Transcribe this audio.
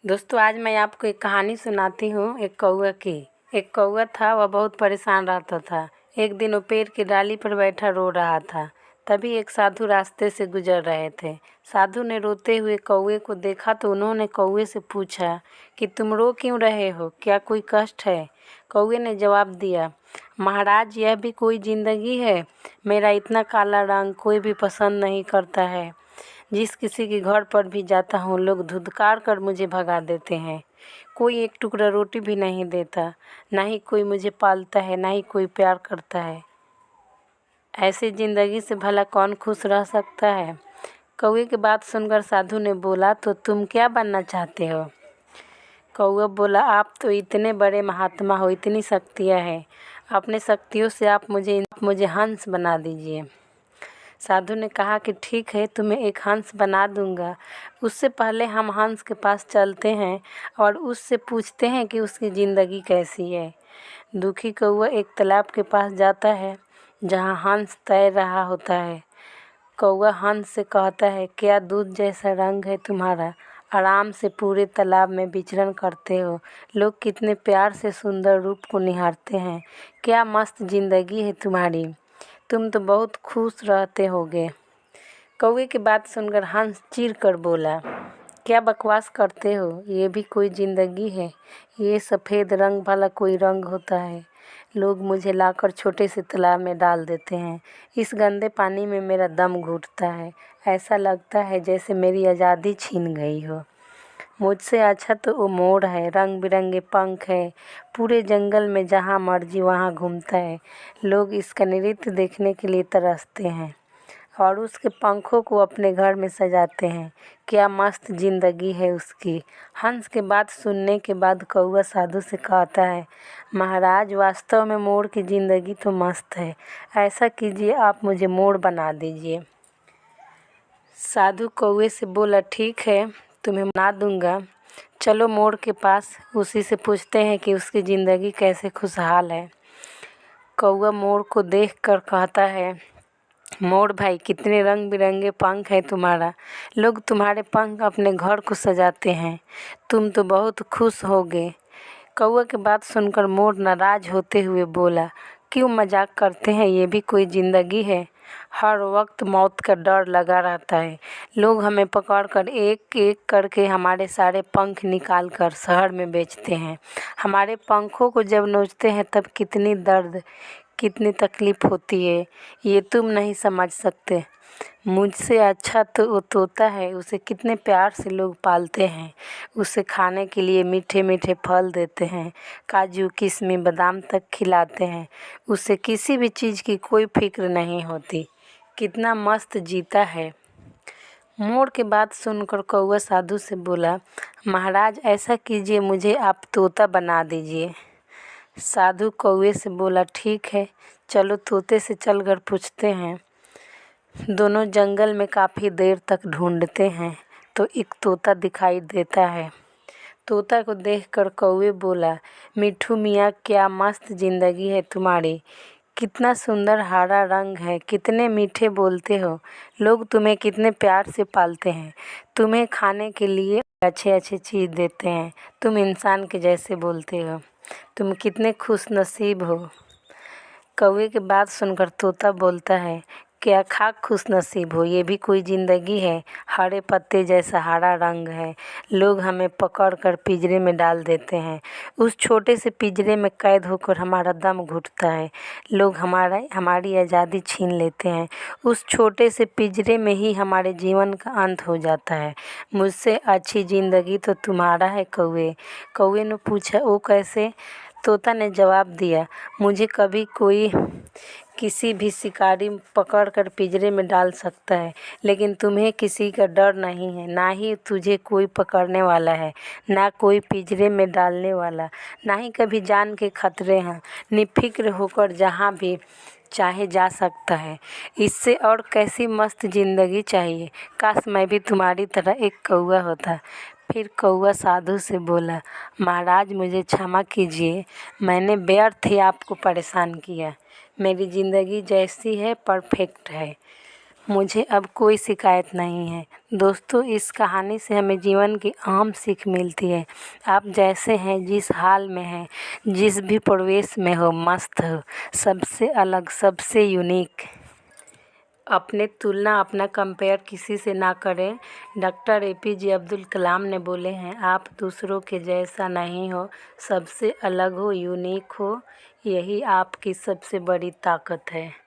दोस्तों, आज मैं आपको एक कहानी सुनाती हूँ एक कौआ की। एक कौआ था, वह बहुत परेशान रहता था। एक दिन वो पेड़ की डाली पर बैठा रो रहा था। तभी एक साधु रास्ते से गुजर रहे थे। साधु ने रोते हुए कौए को देखा तो उन्होंने कौए से पूछा कि तुम रो क्यों रहे हो, क्या कोई कष्ट है? कौए ने जवाब दिया, महाराज, यह भी कोई ज़िंदगी है? मेरा इतना काला रंग कोई भी पसंद नहीं करता है। जिस किसी के घर पर भी जाता हूँ, लोग धुतकार कर मुझे भगा देते हैं। कोई एक टुकड़ा रोटी भी नहीं देता, ना ही कोई मुझे पालता है, ना ही कोई प्यार करता है। ऐसी ज़िंदगी से भला कौन खुश रह सकता है? कौवे की बात सुनकर साधु ने बोला, तो तुम क्या बनना चाहते हो? कौवा बोला, आप तो इतने बड़े महात्मा हो, इतनी शक्तियाँ हैं। अपने शक्तियों से आप मुझे हंस बना दीजिए। साधु ने कहा कि ठीक है, तुम्हें एक हंस बना दूंगा। उससे पहले हम हंस के पास चलते हैं और उससे पूछते हैं कि उसकी ज़िंदगी कैसी है। दुखी कौवा एक तालाब के पास जाता है जहाँ हंस तैर रहा होता है। कौवा हंस से कहता है, क्या दूध जैसा रंग है तुम्हारा, आराम से पूरे तालाब में विचरण करते हो। लोग कितने प्यार से सुंदर रूप को निहारते हैं। क्या मस्त ज़िंदगी है तुम्हारी, तुम तो बहुत खुश रहते होगे। कौवे की बात सुनकर हंस चीर कर बोला, क्या बकवास करते हो, ये भी कोई ज़िंदगी है? ये सफ़ेद रंग भला कोई रंग होता है? लोग मुझे लाकर छोटे से तालाब में डाल देते हैं। इस गंदे पानी में मेरा दम घुटता है। ऐसा लगता है जैसे मेरी आज़ादी छीन गई हो। मुझसे अच्छा तो वो मोर है, रंग बिरंगे पंख है, पूरे जंगल में जहाँ मर्जी वहाँ घूमता है। लोग इसका नृत्य देखने के लिए तरसते हैं और उसके पंखों को अपने घर में सजाते हैं। क्या मस्त ज़िंदगी है उसकी। हंस के बात सुनने के बाद कौवा साधु से कहता है, महाराज, वास्तव में मोर की ज़िंदगी तो मस्त है। ऐसा कीजिए, आप मुझे मोर बना दीजिए। साधु कौवे से बोला, ठीक है, तुम्हें बना दूंगा। चलो मोर के पास, उसी से पूछते हैं कि उसकी ज़िंदगी कैसे खुशहाल है। कौवा मोर को देखकर कहता है, मोर भाई, कितने रंग बिरंगे पंख है तुम्हारा। लोग तुम्हारे पंख अपने घर को सजाते हैं। तुम तो बहुत खुश होगे। कौवा की बात सुनकर मोर नाराज होते हुए बोला, क्यों मजाक करते हैं, ये भी कोई ज़िंदगी है? हर वक्त मौत का डर लगा रहता है। लोग हमें पकड़कर एक एक करके हमारे सारे पंख निकाल कर शहर में बेचते हैं। हमारे पंखों को जब नोचते हैं तब कितनी दर्द, कितनी तकलीफ़ होती है, ये तुम नहीं समझ सकते। मुझसे अच्छा तो वो तोता है, उसे कितने प्यार से लोग पालते हैं। उसे खाने के लिए मीठे मीठे फल देते हैं, काजू किशमिश बादाम तक खिलाते हैं। उसे किसी भी चीज़ की कोई फिक्र नहीं होती। कितना मस्त जीता है। मोर की बात सुनकर कौवा साधु से बोला, महाराज, ऐसा कीजिए, मुझे आप तोता बना दीजिए। साधु कौवे से बोला, ठीक है, चलो तोते से चलकर पूछते हैं। दोनों जंगल में काफ़ी देर तक ढूंढते हैं तो एक तोता दिखाई देता है। तोता को देखकर कौवे बोला, मिट्ठू मियाँ, क्या मस्त ज़िंदगी है तुम्हारी। कितना सुंदर हरा रंग है, कितने मीठे बोलते हो। लोग तुम्हें कितने प्यार से पालते हैं। तुम्हें खाने के लिए अच्छे अच्छे चीज़ देते हैं। तुम इंसान के जैसे बोलते हो। तुम कितने खुश नसीब हो। कौवे की बात सुनकर तोता बोलता है, क्या खाक खुश नसीब हो, ये भी कोई ज़िंदगी है? हरे पत्ते जैसा हरा रंग है। लोग हमें पकड़ कर पिंजरे में डाल देते हैं। उस छोटे से पिंजरे में कैद होकर हमारा दम घुटता है। लोग हमारी आज़ादी छीन लेते हैं। उस छोटे से पिंजरे में ही हमारे जीवन का अंत हो जाता है। मुझसे अच्छी ज़िंदगी तो तुम्हारा है कौवे। कौवे ने पूछा, वो कैसे? तोता ने जवाब दिया, मुझे कभी कोई किसी भी शिकारी पकड़ कर पिंजरे में डाल सकता है, लेकिन तुम्हें किसी का डर नहीं है। ना ही तुझे कोई पकड़ने वाला है, ना कोई पिंजरे में डालने वाला, ना ही कभी जान के खतरे हैं। निफिक्र होकर जहाँ भी चाहे जा सकता है। इससे और कैसी मस्त ज़िंदगी चाहिए। काश मैं भी तुम्हारी तरह एक कौवा होता। फिर कौवा साधु से बोला, महाराज, मुझे क्षमा कीजिए, मैंने व्यर्थ ही आपको परेशान किया। मेरी ज़िंदगी जैसी है परफेक्ट है। मुझे अब कोई शिकायत नहीं है। दोस्तों, इस कहानी से हमें जीवन की अहम सीख मिलती है। आप जैसे हैं, जिस हाल में हैं, जिस भी परिवेश में हो, मस्त हो, सबसे अलग, सबसे यूनिक। अपने तुलना, अपना कंपेयर किसी से ना करें। डॉक्टर APJ अब्दुल कलाम ने बोले हैं, आप दूसरों के जैसा नहीं हो, सबसे अलग हो, यूनिक हो, यही आपकी सबसे बड़ी ताकत है।